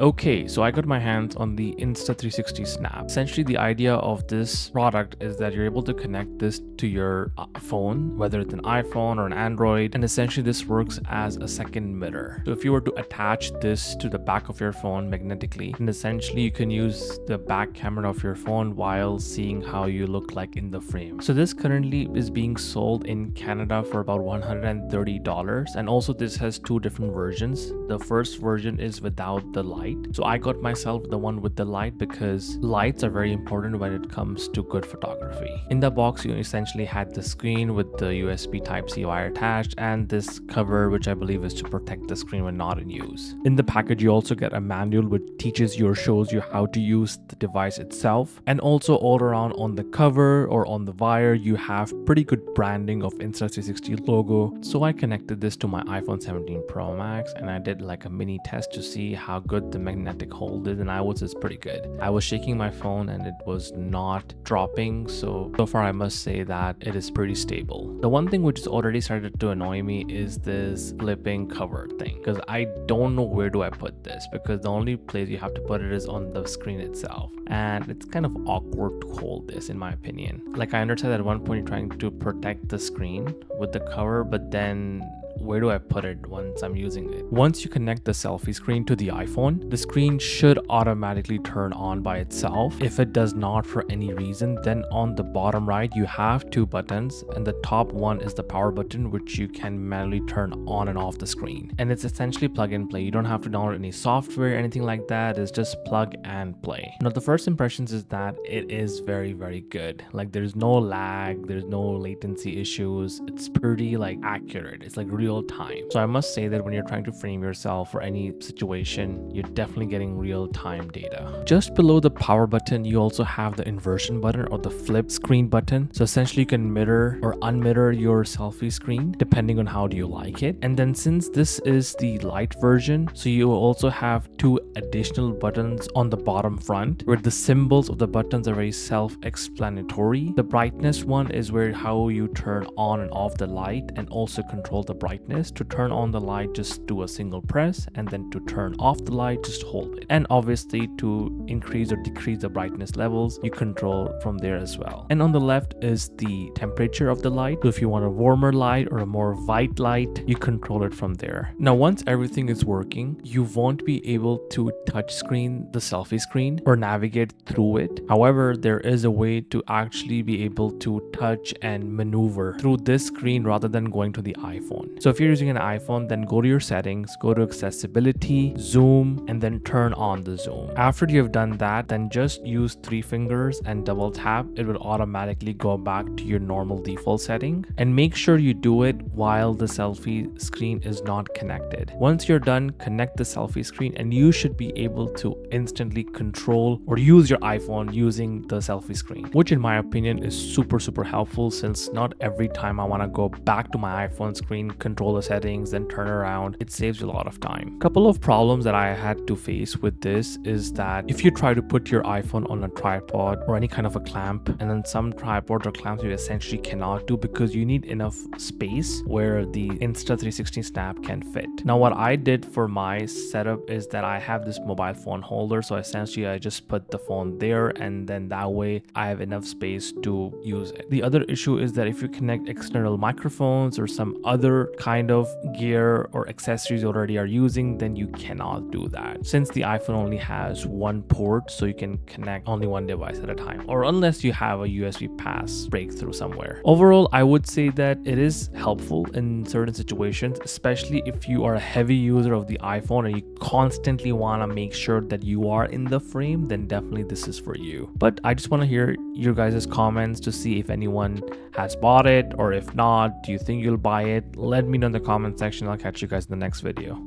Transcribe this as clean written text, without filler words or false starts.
Okay, so I got my hands on the Insta 360 Snap. Essentially, the idea of this product is that you're able to connect this to your phone, whether it's an iPhone or an Android, and essentially this works as a second mirror. So if you were to attach this to the back of your phone magnetically, then essentially you can use the back camera of your phone while seeing how you look like in the frame. So this currently is being sold in Canada for about $130, and also this has two different versions. The first version is without the light. So I got myself the one with the light because lights are very important when it comes to good photography. In the box, you essentially had the screen with the USB Type-C wire attached and this cover, which I believe is to protect the screen when not in use. In the package, you also get a manual which teaches you or shows you how to use the device itself. And also all around on the cover or on the wire, you have pretty good branding of Insta 360 logo. So I connected this to my iPhone 17 Pro Max and I did like a mini test to see how good the magnetic hold is, and it's pretty good. I was shaking my phone and it was not dropping, so far I must say that it is pretty stable. The one thing which has already started to annoy me is this flipping cover thing, because I don't know where do I put this, because the only place you have to put it is on the screen itself, and it's kind of awkward to hold this in my opinion. Like, I understand that at one point you're trying to protect the screen with the cover, but then where do I put it once I'm using it? Once you connect the selfie screen to the iPhone, the screen should automatically turn on by itself. If it does not for any reason, then on the bottom right, you have two buttons, and the top one is the power button, which you can manually turn on and off the screen. And it's essentially plug and play. You don't have to download any software, anything like that. It's just plug and play. Now, the first impressions is that it is very, very good. Like, there's no lag, there's no latency issues. It's pretty like accurate. It's like real time. So I must say that when you're trying to frame yourself for any situation, you're definitely getting real-time data. Just below the power button, you also have the inversion button or the flip screen button. So essentially you can mirror or unmirror your selfie screen depending on how do you like it. And then since this is the light version, so you will also have two additional buttons on the bottom front where the symbols of the buttons are very self-explanatory. The brightness one is where how you turn on and off the light and also control the brightness. To turn on the light, just do a single press, and then to turn off the light, just hold it. And obviously to increase or decrease the brightness levels, you control from there as well. And on the left is the temperature of the light. So if you want a warmer light or a more white light, you control it from there. Now, once everything is working, you won't be able to touch screen the selfie screen or navigate through it. However, there is a way to actually be able to touch and maneuver through this screen rather than going to the iPhone. So if you're using an iPhone, then go to your settings, go to accessibility, zoom, and then turn on the zoom. After you have done that, then just use 3 fingers and double tap. It will automatically go back to your normal default setting, and make sure you do it while the selfie screen is not connected. Once you're done, connect the selfie screen and you should be able to instantly control or use your iPhone using the selfie screen, which in my opinion is super helpful, since not every time I want to go back to my iPhone screen, control the settings, then turn around. It saves you a lot of time. Couple of problems that I had to face with this is that if you try to put your iPhone on a tripod or any kind of a clamp, and then some tripods or clamps you essentially cannot do because you need enough space where the Insta 360 Snap can fit. Now, what I did for my setup is that I have this mobile phone holder, so essentially I just put the phone there, and then that way I have enough space to use it. The other issue is that if you connect external microphones or some other kind of gear or accessories you already are using, then you cannot do that, since the iPhone only has one port, so you can connect only one device at a time, or unless you have a USB pass breakthrough somewhere. Overall, I would say that it is helpful in certain situations, especially if you are a heavy user of the iPhone and you constantly want to make sure that you are in the frame, then definitely this is for you. But I just want to hear your guys' comments to see if anyone has bought it, or if not, do you think you'll buy it? Let me know in the comment section. I'll catch you guys in the next video.